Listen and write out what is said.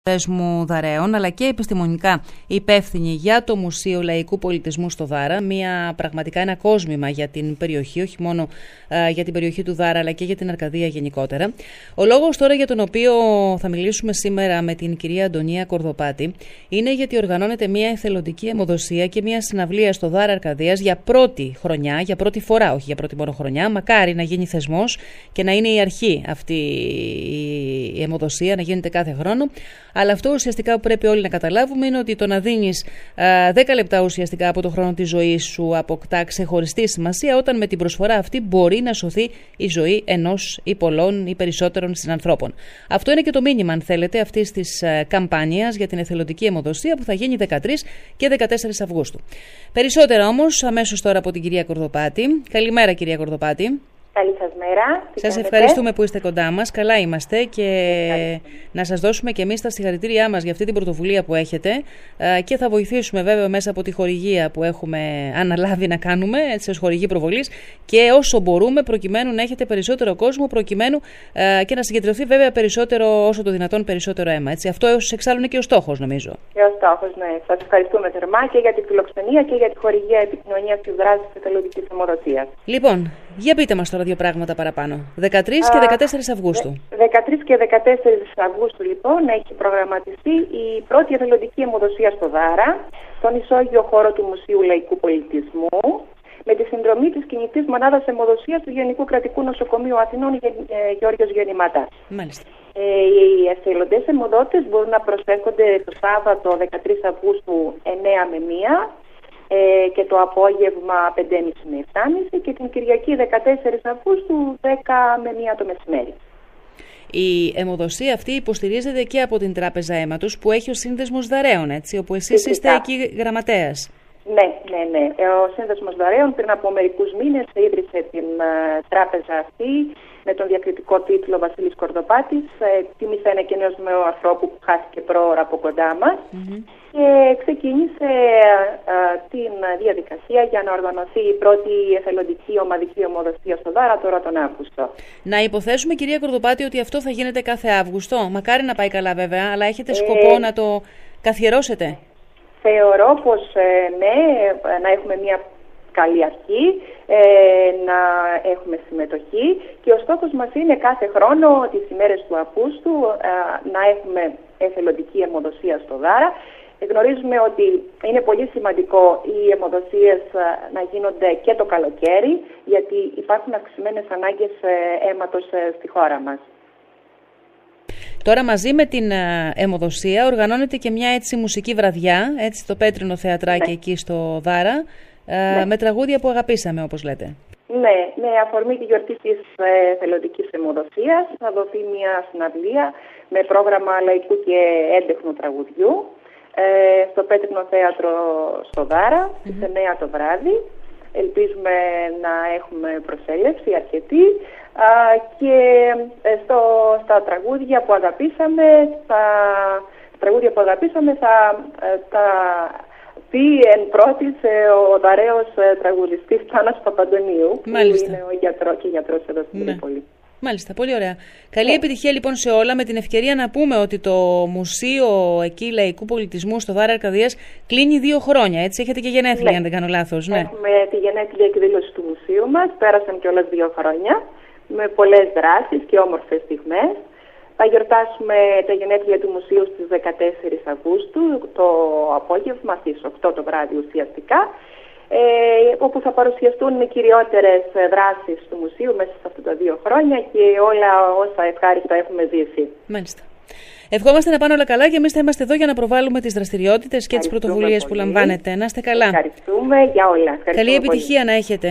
Δέσμου Δαραίων, αλλά και επιστημονικά υπεύθυνη για το Μουσείο Λαϊκού Πολιτισμού στο Δάρα. Πραγματικά ένα κόσμημα για την περιοχή, όχι μόνο για την περιοχή του Δάρα, αλλά και για την Αρκαδία γενικότερα. Ο λόγος τώρα για τον οποίο θα μιλήσουμε σήμερα με την κυρία Αντωνία Κορδοπάτη είναι γιατί οργανώνεται μια εθελοντική αιμοδοσία και μια συναυλία στο Δάρα Αρκαδίας για πρώτη χρονιά, για πρώτη φορά, όχι για πρώτη μόνο χρονιά. Μακάρι να γίνει θεσμός και να είναι η αρχή αυτή η αιμοδοσία, να γίνεται κάθε χρόνο. Αλλά αυτό ουσιαστικά που πρέπει όλοι να καταλάβουμε είναι ότι το να δίνεις 10 λεπτά ουσιαστικά από το χρόνο της ζωής σου αποκτά ξεχωριστή σημασία όταν με την προσφορά αυτή μπορεί να σωθεί η ζωή ενός ή πολλών ή περισσότερων συνανθρώπων. Αυτό είναι και το μήνυμα, αν θέλετε, αυτής της καμπάνιας για την εθελοντική αιμοδοσία που θα γίνει 13 και 14 Αυγούστου. Περισσότερα όμως αμέσως τώρα από την κυρία Κορδοπάτη. Καλημέρα, κυρία Κορδοπάτη. Καλή σας μέρα. Σας ευχαριστούμε που είστε κοντά μας. Καλά είμαστε και να σας δώσουμε και εμείς τα συγχαρητήριά μας για αυτή την πρωτοβουλία που έχετε και θα βοηθήσουμε βέβαια μέσα από τη χορηγία που έχουμε αναλάβει να κάνουμε, έτσι, ως χορηγή προβολής και όσο μπορούμε προκειμένου να έχετε περισσότερο κόσμο, προκειμένου και να συγκεντρωθεί βέβαια περισσότερο, όσο το δυνατόν περισσότερο αίμα. Έτσι. Αυτό εξάλλου είναι και ο στόχος, νομίζω. Και ο στόχος, ναι. Σας ευχαριστούμε θερμά και για τη φιλοξενία και για τη χορηγία επικοινωνίας της δράσης της εθελοντικής αιμοδοσίας. Λοιπόν, για πείτε μας τώρα δύο πράγματα παραπάνω. 13 και 14 Αυγούστου. 13 και 14 Αυγούστου λοιπόν έχει προγραμματιστεί η πρώτη εθελοντική αιμοδοσία στο Δάρα, στον ισόγειο χώρο του Μουσείου Λαϊκού Πολιτισμού, με τη συνδρομή της κινητής μονάδας αιμοδοσίας του Γενικού Κρατικού Νοσοκομείου Αθηνών Γιώργος Γεννηματάς. Μάλιστα. Οι εθελοντές αιμοδότες μπορούν να προσέχονται το Σάββατο 13 Αυγούστου 9 με 1 και το απόγευμα 5.30 με 7.30 και την Κυριακή 14 Αυγούστου 10 με 1 το μεσημέρι. Η αιμοδοσία αυτή υποστηρίζεται και από την Τράπεζα Αίματος που έχει ο Σύνδεσμος Δαραίων, έτσι, όπου εσείς είστε εκεί γραμματέας. Ναι. Ο Σύνδεσμος Δαραίων πριν από μερικούς μήνες ίδρυσε την τράπεζα αυτή με τον διακριτικό τίτλο Βασίλης Κορδοπάτης. Τίμησε ένα και νέος ανθρώπου που χάθηκε πρόωρα από κοντά μας και ξεκίνησε την διαδικασία για να οργανωθεί η πρώτη εθελοντική ομαδική αιμοδοσία στο Δάρα τώρα τον Αύγουστο. Να υποθέσουμε, κυρία Κορδοπάτη, ότι αυτό θα γίνεται κάθε Αύγουστο. Μακάρι να πάει καλά βέβαια, αλλά έχετε σκοπό να το καθιερώσετε? Θεωρώ πως ναι, να έχουμε μια καλή αρχή, να έχουμε συμμετοχή και ο στόχος μας είναι κάθε χρόνο τις ημέρες του Αυγούστου να έχουμε εθελοντική αιμοδοσία στο Δάρα. Γνωρίζουμε ότι είναι πολύ σημαντικό οι αιμοδοσίες να γίνονται και το καλοκαίρι γιατί υπάρχουν αυξημένες ανάγκες αίματος στη χώρα μας. Τώρα μαζί με την αιμοδοσία οργανώνεται και μια έτσι μουσική βραδιά, έτσι στο Πέτρινο Θεατράκι εκεί στο Δάρα, με τραγούδια που αγαπήσαμε όπως λέτε. Ναι, με αφορμή τη γιορτή της εθελοντικής αιμοδοσίας θα δοθεί μια συναυλία με πρόγραμμα λαϊκού και έντεχνου τραγουδιού στο Πέτρινο Θέατρο στο Δάρα στις 9 το βράδυ. Ελπίζουμε να έχουμε προσέλευση αρκετή και στα τραγούδια που αγαπήσαμε θα πει εν πρώτης ο Δαραίος τραγουδιστής Πάνος Παπαντονίου, που είναι ο γιατρός εδώ στην Τρίπολη. Μάλιστα, πολύ ωραία. Καλή επιτυχία λοιπόν σε όλα. Με την ευκαιρία να πούμε ότι το Μουσείο εκεί Λαϊκού Πολιτισμού στο Δάρα Αρκαδίας κλείνει 2 χρόνια, έτσι. Έχετε και γενέθλια, αν δεν κάνω λάθος. Ναι. Έχουμε τη γενέθλια εκδήλωση του μουσείου μας. Πέρασαν κιόλας 2 χρόνια με πολλές δράσεις και όμορφες στιγμές. Θα γιορτάσουμε τα γενέθλια του μουσείου στις 14 Αυγούστου το απόγευμα στις 8 το βράδυ ουσιαστικά, όπου θα παρουσιαστούν οι κυριότερες δράσεις του μουσείου μέσα σε αυτά τα 2 χρόνια και όλα όσα ευχάριστα έχουμε ζήσει. Μάλιστα. Ευχόμαστε να πάνε όλα καλά και εμείς θα είμαστε εδώ για να προβάλλουμε τις δραστηριότητες και τις πρωτοβουλίες που λαμβάνετε. Να είστε καλά. Ευχαριστούμε για όλα. Καλή επιτυχία να έχετε.